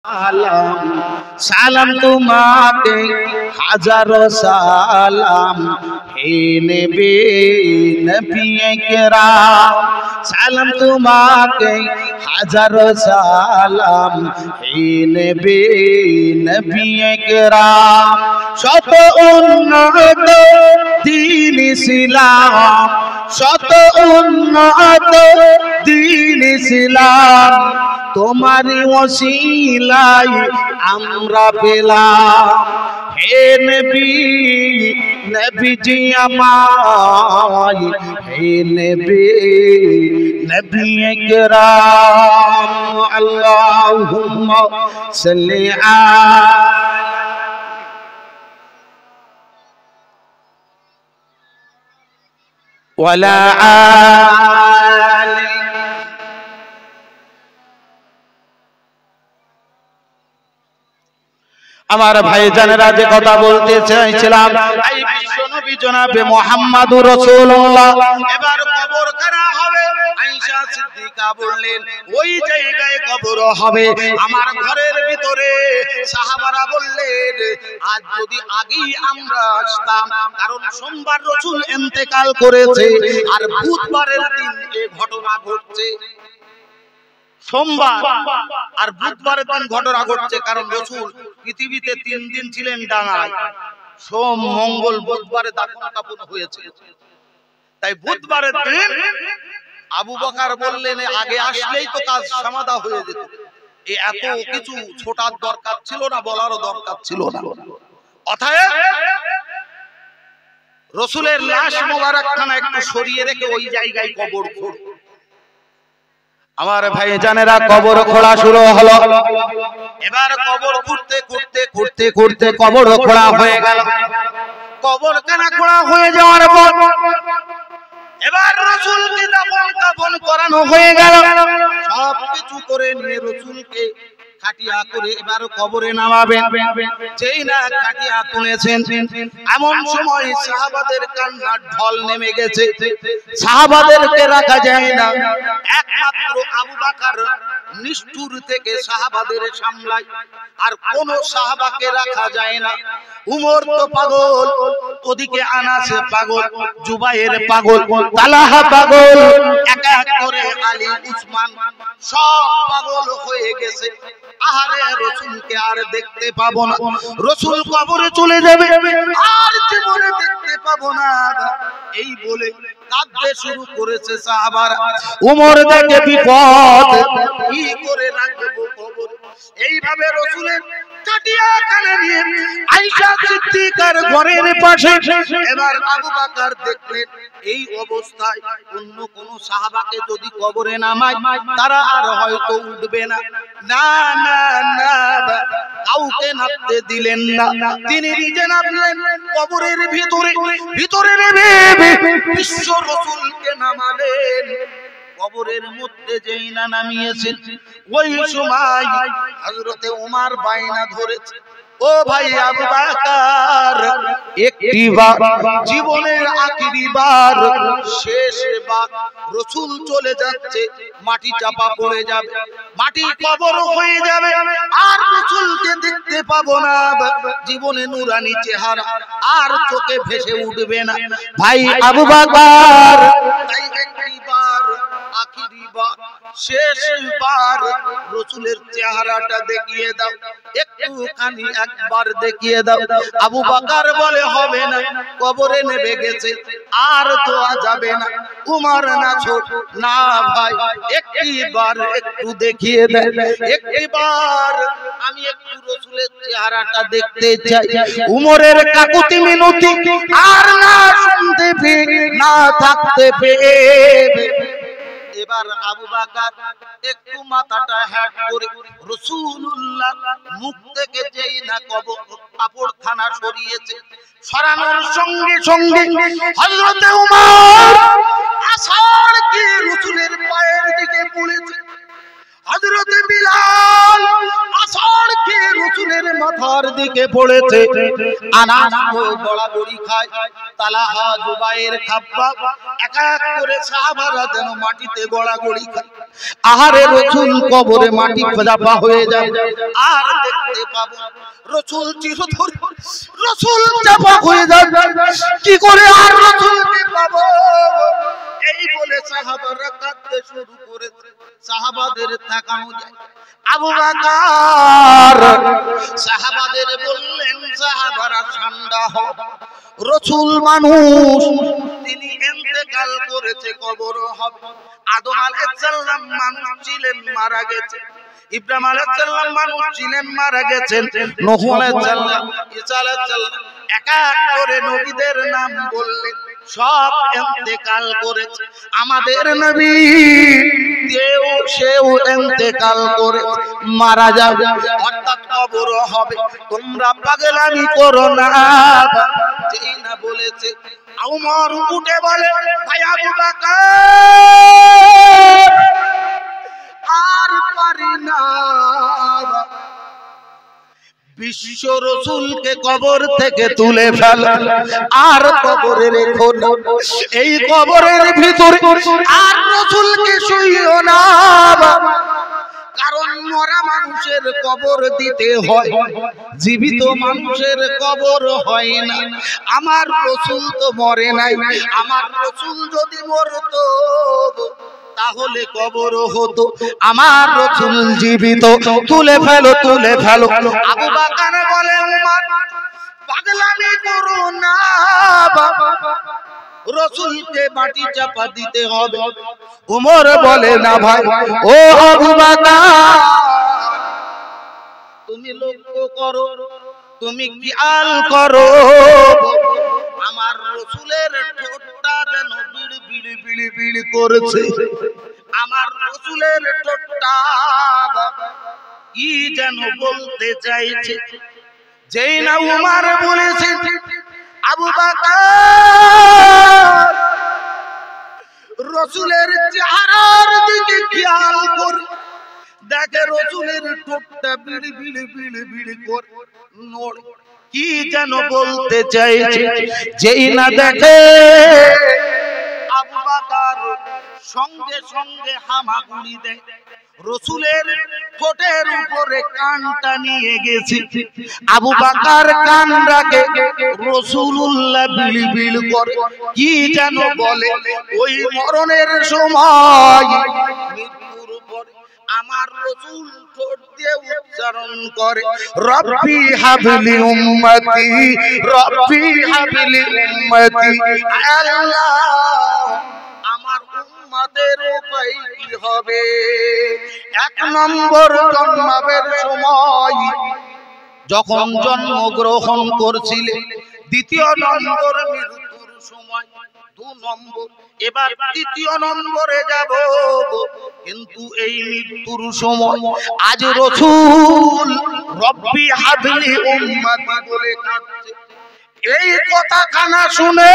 সালাম সালাম তোমাকে হাজারো সালাম হে নবী নবী کرام সালাম তোমাকে হাজারো সালাম হে নবী নবী کرام শত উন্নত দ্বীন ইসলাম শত উন্নত দ্বীন ইসলাম তোমারি ওসিলায় আমরা পেলাম হে নবী নবীজি আমায় হে নবী নবী کرام আল্লাহুম্মা সাল্লি ওয়ালা আলি আমার ভাইজানেরা যে কথা বলতে চাইছিলাম এই বিশ্ব নবী জনাবে মুহাম্মদুর রাসূলুল্লাহ এবার কবর করা হবে আয়েশা সিদ্দিকা বললেন ওই জায়গায় কবর হবে আমার ঘরের ভিতরে সাহাবারা বললেন আজ যদি আগেই আমরা আসতাম কারণ সোমবার রাসূল ইন্তেকাল করেছে আর বুধবারের দিন এই ঘটনা ঘটছে সোমবার আর বুধবারের দিন ঘটনা ঘটছে কারণ রাসূল পৃথিবীতে 3 দিন ছিলেন ডাঙায় সোম মঙ্গল বুধবারে দাফন কাফন হয়েছে তাই বুধবারের দিন আবু বকর বললেন আগে আসলেই তো কাজ সমাধা হয়ে যেত এই এত কিছু ছোটার দরকার ছিল না বলারও দরকার ছিল না অতএব রাসূলের লাশ মোবারকখানা একটু সরিয়ে রেখে ওই জায়গায় কবর খোঁড় আমার ভাইজানেরা কবর খোঁড়া শুরু হলো এবার কবর খুঁড়তে খুঁড়তে খুঁড়তে খুঁড়তে কবর খোঁড়া হয়ে গেল কবর কানা খোঁড়া হয়ে যাওয়ার পর এবার রাসূলকে দাফন কাফন করানো হয়ে গেল সব কিছু করে নিয়ে রাসূলকে খাটিয়া করে এবার কবরে নামাবেন যেই না খাটিয়া তুলেছেন এমন সময় সাহাবাদের কান্নার ঢল নেমে গেছে সাহাবাদেরকে রাখা যায় না একমাত্র আবু বকর নিষ্ঠুর থেকে সাহাবাদের সামলায় আর কোন সাহাবাকে রাখা যায় না উমর তো পাগল ওদিকে আনাস পাগল জুবায়ের পাগল তালহা পাগল এক এক করে আলী উসমান সব পাগল হয়ে গেছে আহারে রাসূলকে আর দেখতে পাবো না রাসূল কবরে চলে যাবে আর জীবনে দেখতে পাবো না এই বলে কাঁদতে শুরু করেছে সাহাবারা উমর দেখে বিপদ কি করে রাখবো কবর এইভাবে রাসূলের কাটিয়া কানে নিয়ে আয়েশা সিদ্দিকার ঘরের পাশে এবার আবু বকর দেখলেন এই অবস্থায় অন্য কোন সাহাবাকে যদি কবরে নামায় তারা আর হয়তো উঠবে না না না না কাউকে নামতে দিলেন না তিনি নিজে নামলেন কবরের ভিতরে ভিতরে নেমে বিশ্ব রাসূলকে নামালেন কবরের মধ্যে যেই না নামিয়েছেন ওই সময় হযরতে ওমর বাইনা ধরেছে ও ভাই আবু বকর একটি বার জীবনের আখিরি বার শেষ বার রাসূল চলে যাচ্ছে মাটি চাপা পড়ে যাবে মাটি কবর হয়ে যাবে আর রাসূলকে দেখতে পাবো না জীবনে নূরানি চেহারা আর চোখে ভেসে উঠবে না ভাই আবু বকর তাই একটি বার আখিরি বার শেষ বার রাসূলের চেহারাটা দেখিয়ে দাও একটুখানি একবার দেখিয়ে দাও আবু বকর বলে হবে না কবরে নেমে গেছে আর তো যাবে না উমর না ছোট না ভাই একবার একটু দেখিয়ে দেন একবার আমি একটু রাসূলের চেহারাটা দেখতে চাই উমরের কাকুতি মিনতি আর না শুনতে পেয়ে না থাকতে পেয়ে এবার আবু বকর একটু মাথাটা হ্যাট করে রাসূলুল্লাহ মুখ থেকে যেই না কাপড়খানা সরিয়েছে সরানোর সঙ্গে সঙ্গে হযরতে ওমর আছাড় কি রাসূলের পায়ের দিকে পড়েছে হযরতে বিলাল আছাড় কি রাসূলের মাথার দিকে দিকে পড়েছে। আনাস তো গড়াগড়ি খায়, তালহা জুবাইর খাব্বাব এক এক করে সাহাবারা যেন মাটিতে গড়াগড়ি খায়। আহারে রাসূল কবরে মাটি চাপা হয়ে যায়, আর দেখতে পাবো রাসূল চিরধরে রাসূল চাপা হয়ে যায়, কি করে আর রাসূলকে পাবো? এই বলে সাহাবারা কাঁদতে শুরু করেছে। সাহাবাদের তাকানো যায়, আবু বকর সাহাবাদের বললেন, সাহাবারা ঠান্ডা হও, রাসূল মানুষ, তিনি ইন্তেকাল করেছে, কবর হবে। আদম আলাইহিস সালাম মানুষ ছিলেন, মারা গেছে। ইব্রাহিম আলাইহিস সালাম মানুষ ছিলেন, মারা গেছেন। নূহ আলাইহিস সালাম, ঈসা আলাইহিস সালাম, এক এক করে নবীদের নাম বললেন, সব ইন্তেকাল করেছে। আমাদের নবী সেও ইন্তেকাল করে মারা যাবে, অর্থাৎ কবর হবে। তোমরা পাগলামি করো না। যেই না বলেছে, ওমর উঠে বলে, ভাই আবু বকর আর পারি না, বিশ্ব রাসূলকে কবর থেকে তুলে ফেল, আর কবরে রেখো না। এই কবরের ভিতরে আর রাসূলকে শুইও না, কারণ মরা মানুষের কবর দিতে হয়, জীবিত মানুষের কবর হয় না। আমার রাসূল তো মরে নাই, আমার রাসূল যদি মরতো তাহলে কবর হতো। আমার রাসূল জীবিত, তুলে ফেলো, তুলে ফেলো। আবু বকর বলে, উমর পাগলামি করো না, রাসূলকে মাটি চাপা দিতে হবে। উমর বলে, না ভাই, ও আবু বকর, তুমি লক্ষ্য করো, তুমি খেয়াল করো, আমার রাসূলের ঠোঁটটা যেন বিড় বিড় বিড় বিড় করছে। আমার রাসূলের ঠোঁটটা কি যেন বলতে চাইছে। যেই না উমর বলেছে, আবু বকর রাসূলের চেহারার দিকে খেয়াল করে দেখে, রাসূলের ঠোঁটটা বিড় বিড় বিড় বিড় করে নড়ে, কি যেন বলতে চাইছে। যেই না দেখে, আবু বকর সঙ্গে সঙ্গে হামাগুড়ি দেয়। রাসূলের ঠোঁটের উপরে কানটা নিয়ে গেছে। আবু বকর কান রাখে, রাসূলুল্লাহ বিড় বিড় করে কি যেন বলে। ওই মরণের সময়, মৃত্যুর পরে আমার রাসূল ঠোঁট দিয়ে উচ্চারণ করে, রব্বি হাবলি উম্মতি, রব্বি হাবলি উম্মতি। আল্লাহ, আমার উম্মতের উপায় কি হবে? এক নম্বর জন্মের সময় যখন জন্মগ্রহণ করছিলেন, দ্বিতীয় নম্বর মৃত্যুর সময়, 2 নম্বর। এবার তৃতীয় নম্বরে যাব, কিন্তু এই মৃত্যুর সময় আজ রাসূল রব্বি হাবলি উম্মতি বলে কাঁদছে। এই কথাখানা শুনে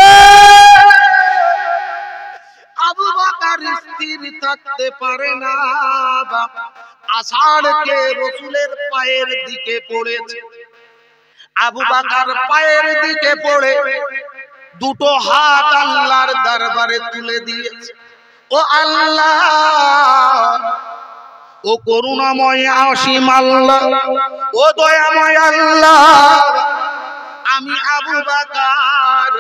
আবু বকর স্থির থাকতে পারে না, আষাঢ়কে রাসূলের পায়ের দিকে পড়েছে। আবু বকর পায়ের দিকে পড়ে দুটো হাত আল্লাহর দরবারে তুলে দিয়েছে। ও আল্লাহ, ও করুণাময় অসীম আল্লাহ, ও দয়াময় আল্লাহ, আমি আবু বকর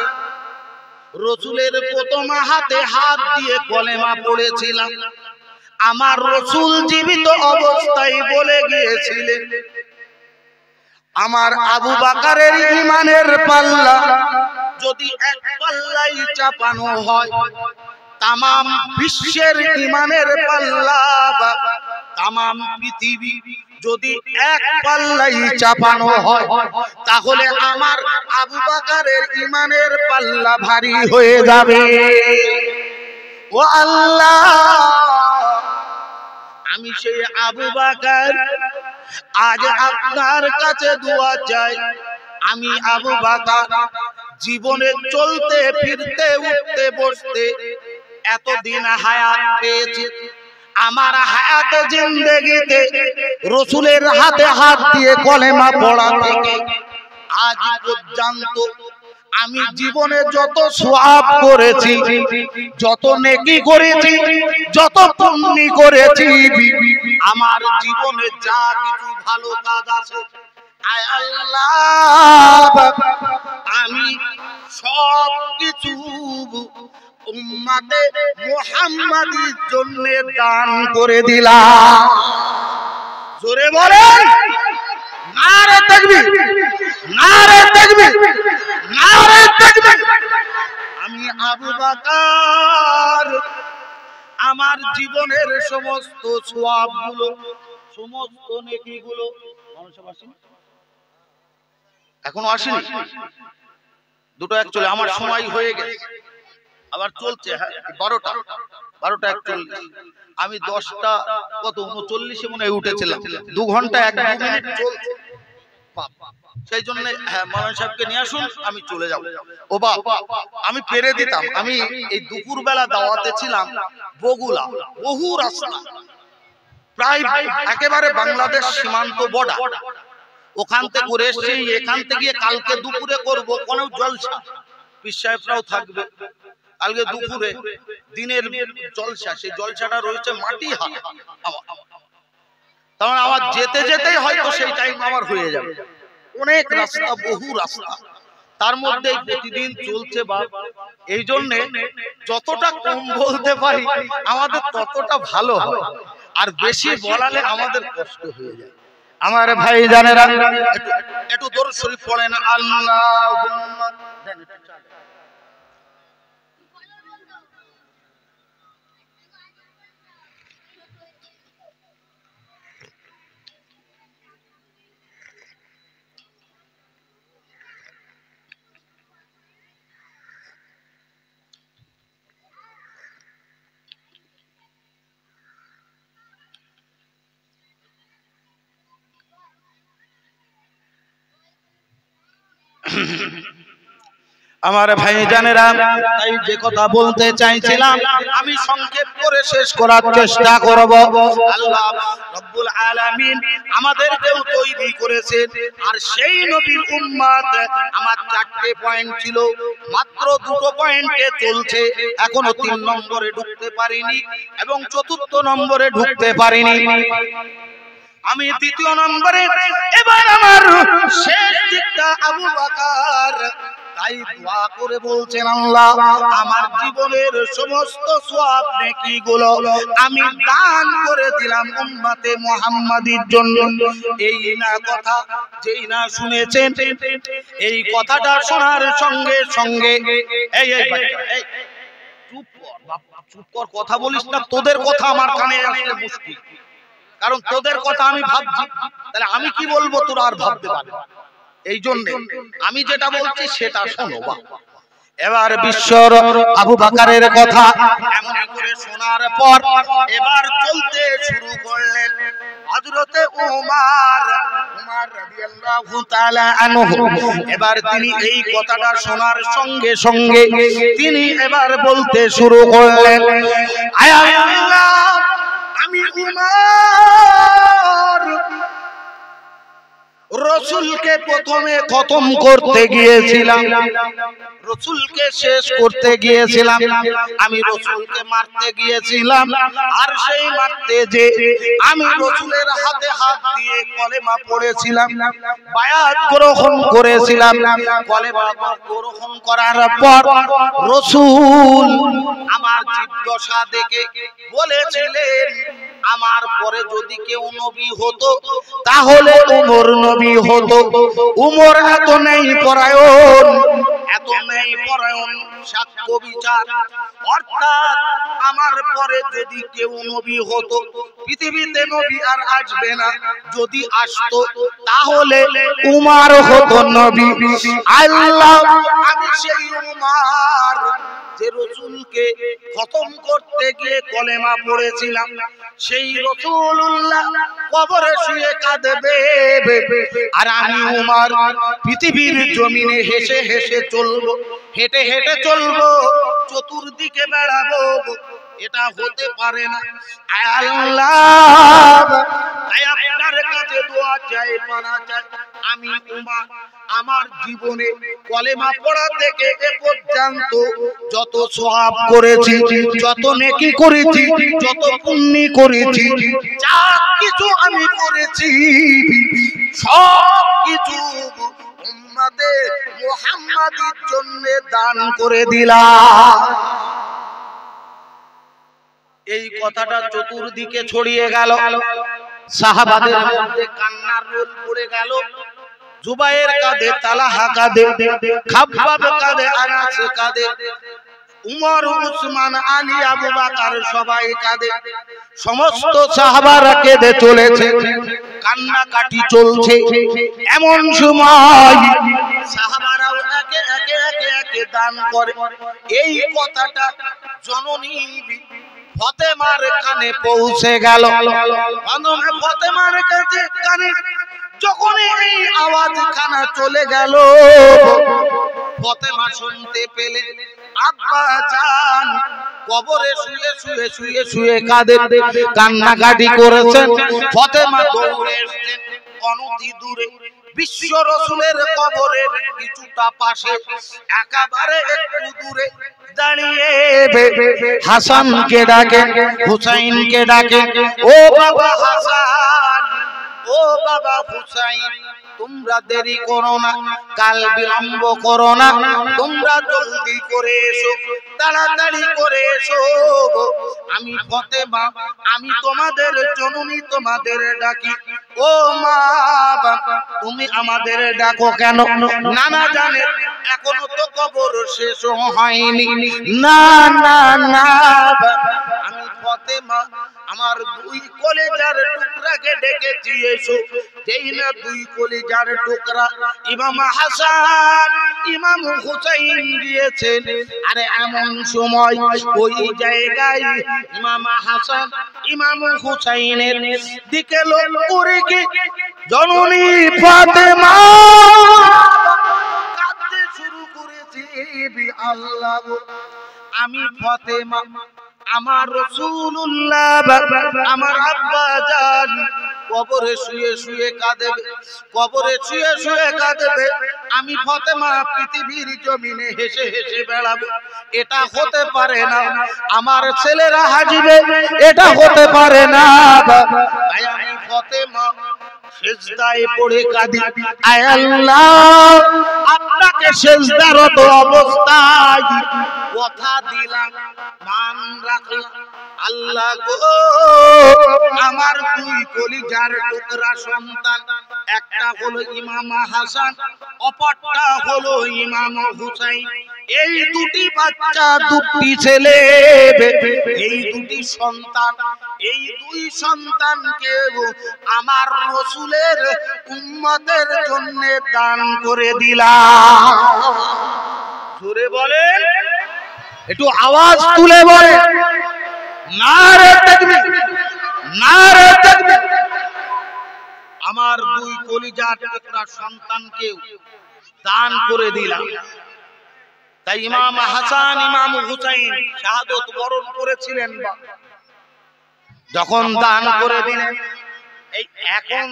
রাসূলের প্রথম হাতে হাত দিয়ে কলেমা পড়েছিলাম। আমার রাসূল জীবিত অবস্থায় বলে গিয়েছিলেন, আমার আবু বকরের ঈমানের পাল্লা যদি এক পাল্লাই চাপানো হয়, তামাম বিশ্বের ঈমানের পাল্লা, তামাম পৃথিবী যদি এক পাল্লাই চাপানো হয়, তাহলে আমার আবু বকরের ঈমানের পাল্লা ভারী হয়ে যাবে। ও আল্লাহ, আমি সেই আবু বকর, আজ আপনার কাছে দোয়া চাই। আমি আবু বকর জীবনে চলতে ফিরতে উঠতে বসতে এতদিন হায়াত পেয়েছি। আমার হায়াতে জিন্দেগিতে রাসূলের হাতে হাত দিয়ে কলেমা পড়া থেকে আজ পর্যন্ত আমি জীবনে যত সওয়াব করেছি, যত নেকি করেছি, যত পুণ্য করেছি, আমার জীবনে যা কিছু ভালো কাজ আছে, আয় আল্লাহ আমি সব কিছু উম্মতে মুহাম্মাদির জন্য দান করে দিলাম। জোরে বলেন নারে তাকবীর, নারে তাকবীর, নারে তাকবীর। আমি আবু বকর আমার জীবনের সমস্ত সওয়াবগুলো, সমস্ত নেকিগুলো, এখনো আসেনি, দুটো অ্যাকচুয়ালি আমার সময় হয়ে গেছে, আবার চলছে। হ্যাঁ 12টা 41, আমি 10টা কত 39 মনে হয় উঠেছিলাম, 2 ঘন্টা 1-2 মিনিট চলছে। সেই জন্য হ্যাঁ মাওলানা সাহেবকে নিয়ে আসুন, আমি চলে যাব। ও বাবা আমি পেরে দিতাম। আমি এই দুপুর বেলা দাওয়াতে ছিলাম বগুলা, বহু রাস্তা, প্রায় একেবারে বাংলাদেশ সীমান্ত বর্ডার, ওখান থেকে করে এসেছি। এখান থেকে গিয়ে কালকে দুপুরে করব কোন জলসা, পীর সাহেবরাও থাকবে কালকে দুপুরে, দিনের জলসা। সেই জলসাটা রয়েছে মাটিহাট। তার আমার যেতে যেতেই হয়তো সেই টাইম আমার হয়ে যাবে। অনেক রাস্তা, বহু রাস্তা, তার মধ্যে প্রতিদিন চলছে বাপ। এই জন্য যতটা কম বলতে পারি আমাদের ততটা ভালো হয়, আর বেশি বলালে আমাদের কষ্ট হয়ে যায়। আমার ভাই জানেরা একটু দরুদ শরীফ পড়েন। আল্লাহুম্মা আমার ভাই জানেরা, তাই যে কথা বলতে চাইছিলাম আমি সংক্ষেপ করে শেষ করার চেষ্টা করব। আল্লাহ রব্বুল আলামিন আমাদেরকেও তৈরি করেছেন, আর সেই নবীর উম্মত। আমার 4টে পয়েন্ট ছিল, মাত্র 2টো পয়েন্টে চলছে, এখনো 3 নম্বরে ঢুকতে পারিনি এবং 4র্থ নম্বরে ঢুকতে পারিনি। আমি 3য় নম্বরে, এবার আমার শেষ দিকটা আবু বকর তাই দোয়া করে বলছেন, আল্লাহ আমার জীবনের সমস্ত সওয়াব নেকিগুলো আমি দান করে দিলাম উম্মতে মুহাম্মাদির জন্য। এই না কথা, যেই না শুনেছেন এই কথাটা শোনার সঙ্গে সঙ্গে এই চুপ কর বাবা, চুপ কর, কথা বলিস না। তোদের কথা আমার কানে আসলে মুশকিল, কারণ তোদের কথা আমি ভাবছি, তাহলে আমি কি বলবো তোরা আর ভাবতে পারবি। এই জন্য আমি যেটা বলছি সেটা শোনো। এবার বিশ্বর আবু বকরের কথা এমন করে শোনার পর এবার চলতে শুরু করলেন হযরতে উমর রাদিয়াল্লাহু তাআলা আনহু। এবার তিনি এই কথাটা শোনার সঙ্গে সঙ্গে তিনি এবার বলতে শুরু করলেন, আয় আল্লাহ আমি উমর রসুলকে প্রথমে খতম করতে গিয়েছিলাম, রসুলকে শেষ করতে গিয়েছিলাম, আমি রসুলকে মারতে গিয়েছিলাম। আর সেই মারতে যে আমি রসুলের হাতে হাত দিয়ে কলেমা পড়েছিলাম, বায়াত গ্রহণ করেছিলাম। কলেমা গ্রহণ করার পর রসুল আমার জীবদশা দেখে বলেছিলেন, আমার পরে যদি কেউ নবী হতো তাহলে উমর নবী হতো। উমর এত নেই পরায়ণ, এত নেই পরায়ণ, সাক্ষ্য বিচার, অর্থাৎ আমার পরে যদি কেউ নবী হতো, পৃথিবীতে নবী আর আসবে না, যদি আসতো তাহলে উমর হতো নবী। আল্লাহ আমি সেই উমর যে রসুলকে খতম করতে গিয়ে কলেমা পড়েছিলাম, সেই রাসূলুল্লাহ কবরে শুয়ে কাঁদবে, আর আমি উমর পৃথিবীর জমিনে হেসে হেসে চলবো, হেঁটে হেঁটে চলবো, চতুর্দিকে বেড়াবো। এটা হতে পারে না। আল্লাহ তাই আপনার কাছে দোয়া চাই, পানা চাই, আমি উমর আমার জীবনে কলেমা পড়া থেকে এ পর্যন্ত যত সওয়াব করেছি, যত নেকি করেছি, যত পুণ্য করেছি, যা কিছু আমি করেছি সব কিছু উম্মতে মুহাম্মাদির জন্য দান করে দিলাম। এই কথাটা চতুর্দিকে ছড়িয়ে গেল। সাহাবাদের মধ্যে কান্নার রোল পড়ে গেল। জুবায়ের কাঁদে, তালহা কাঁদে, খাব্বাব কাঁদে, আনাস কাঁদে, উমর, উসমান, আলী, আবু বকর সবাই কাঁদে। সমস্ত সাহাবারা কেঁদে চলেছে, কান্নাকাটি চলছে। এমন সময় সাহাবারাও একে একে একে একে দান করে। এই কথাটা জননী ফাতেমার কানে পৌঁছে গেল। ফাতেমার কানে যখন এই আওয়াজ খানা চলে গেল, ফাতেমা শুনতে পেলে আব্বা জান কবরে শুয়ে শুয়ে শুয়ে শুয়ে কাঁদে, কান্নাকাটি করেছেন। ফাতেমা দৌড়ে এসেছেন অনতি দূরে বিশ্ব রাসূলের কবরের কিছুটা পাশে, একেবারে একটু দূরে দাঁড়িয়ে হাসানকে ডাকে, হুসাইনকে ডাকে, ও বাবা হাসান, ও বাবা হুসাইন, তোমরা দেরি করো না, কাল বিলম্ব করো না, তোমরা জলদি করে এসো, তাড়াতাড়ি করে এসো। আমি ফাতেমা, আমি তোমাদের জননী, তোমাদের ডাকি। ও মা বাবা, তুমি আমাদের ডাকো কেন? নানা জানে এখনো তো কবর শেষ হয়নি। না না না, আমি ফাতেমা আমার দুই কলেজার টুকরাকে ডেকেছি এসো। যেই না দুই কলেজার টুকরা ইমাম হাসান, ইমাম হুসাইন গিয়েছেন। আরে এমন সময় ওই জায়গায় ইমাম হাসান, ইমাম হুসাইনের দিকে লক্ষ্য করে কি জননী ফাতেমা কাঁদতে শুরু করেছে। আল্লাহ, আমি ফাতেমা, আমার রাসূলুল্লাহ, আমার আব্বা জান কবরে শুয়ে শুয়ে কাঁদবে, কবরে শুয়ে শুয়ে কাঁদবে। আমি ফাতেমা পৃথিবীর জমিনে হেসে হেসে বেড়াবো, এটা হতে পারে না। আমার ছেলেরা হাসবে, এটা হতে পারে না। তাই আমি ফাতেমা সিজদায় পড়ে কাঁদি, আয় আল্লাহ, আপনাকে সিজদারত অবস্থায় কথা দিলাম, মান রাখলাম। আল্লাহ গো, আমার দুই কলিজার টুকরা সন্তান, একটা হলো ইমাম হাসান, অপরটা হলো ইমাম হুসাইন। এই দুটি বাচ্চা, দুটি ছেলে, এই দুটি সন্তান, এই দুই সন্তানকে আমার রাসূলের উম্মতের জন্য দান করে দিলাম। জোরে বলেন, একটু আওয়াজ তুলে বলেন, নারে তাকবীর, নারে তাকবীর। আমার দুই কলিজার টুকরা সন্তানকে দান করে দিলাম। তাই ইমাম হাসান, ইমাম হুসাইন শাহাদত বরণ করেছিলেন। যখন দান করে দিলেন, এই এখন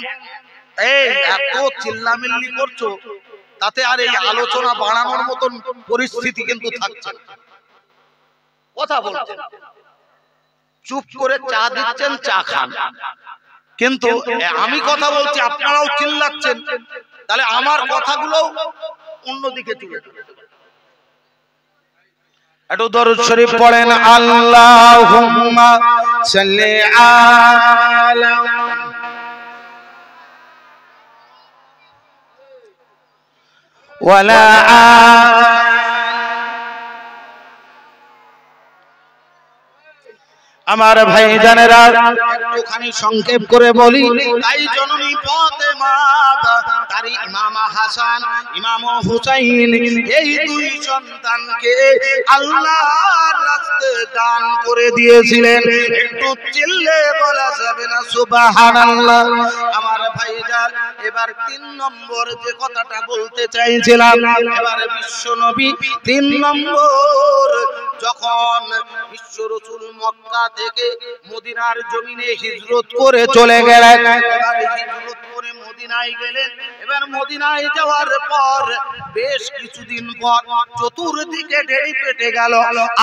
এই এত চিল্লামিল্লি করছো, তাতে আর এই আলোচনা বাড়ানোর মতন পরিস্থিতি কিন্তু থাকছে না। কথা বলছেন, চুপ করে চা দিচ্ছেন, চা খান, কিন্তু আমি কথা বলছি, আপনারাও চিল্লাচ্ছেন, তাহলে আমার কথাগুলো অন্যদিকে চলে যাবে। একটু দরুদ শরীফ পড়েন, আল্লাহুম্মা সাল্লি আলা ওয়ালা আমার ভাই জানেরা, একটুখানি সংক্ষেপ করে বলি। তাই জননী ফাতেমা তার ইমাম হাসান, ইমাম হুসাইন, এই দুই সন্তানকে আল্লাহর রাস্তায় দান করে দিয়েছিলেন। একটু চিল্লে বলা যাবে না সুবহানাল্লাহ? আমার ভাইজান, এবার 3 নম্বর যে কথাটা বলতে চাইছিলাম, এবার বিশ্ব নবী 3 নম্বর যখন বিশ্ব রাসূল মক্কা থেকে মদিনার জমিনে হিজরত করে চলে গেলেন, এবার হিজরত করে মদিনায় গেলেন। এবার মদিনায় যাওয়ার পর বেশ কিছুদিন পর চতুর্দিকে ঢেড়ি পেটে গেল,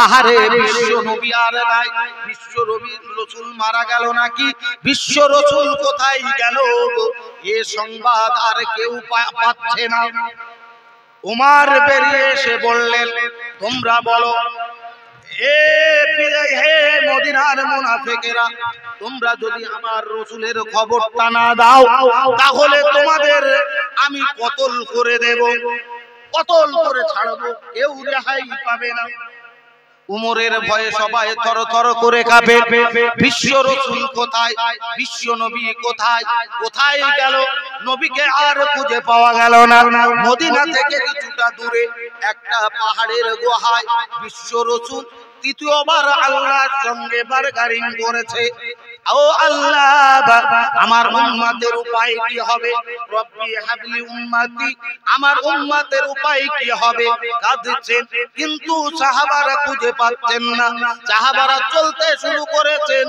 আহারে বিশ্ব নবী আর নাই, বিশ্ব রসুল মারা গেল নাকি, বিশ্ব রসুল কোথায় গেল, এ সংবাদ আর কেউ পাচ্ছে না। উমর বেরিয়ে এসে বললেন, তোমরা বলো, হে মদিনার মুনাফিকেরা, তোমরা যদি আমার রসুলের খবরটা না দাও তাহলে তোমাদের আমি কতল করে দেব, কতল করে ছাড়বো, কেউ রেহাই পাবে না। উমরের ভয়ে সবাই থরথর করে কাঁপে। বিশ্ব রসুল কোথায়, বিশ্ব নবী কোথায়, কোথায় গেল? নবীকে আর খুঁজে পাওয়া গেল না। মদিনা থেকে কিছুটা দূরে একটা পাহাড়ের গুহায় বিশ্ব রসুল তৃতীয়বার আল্লাহর সঙ্গে বারগারিং করেছে। ও আল্লাহ, আমার উম্মতের উপায় কি হবে? রব্বি হাবলি উম্মতি, আমার উম্মতের উপায় কি হবে? কাঁদছেন, কিন্তু সাহাবারা খুঁজে পাচ্ছেন না। সাহাবারা চলতে শুরু করেছেন,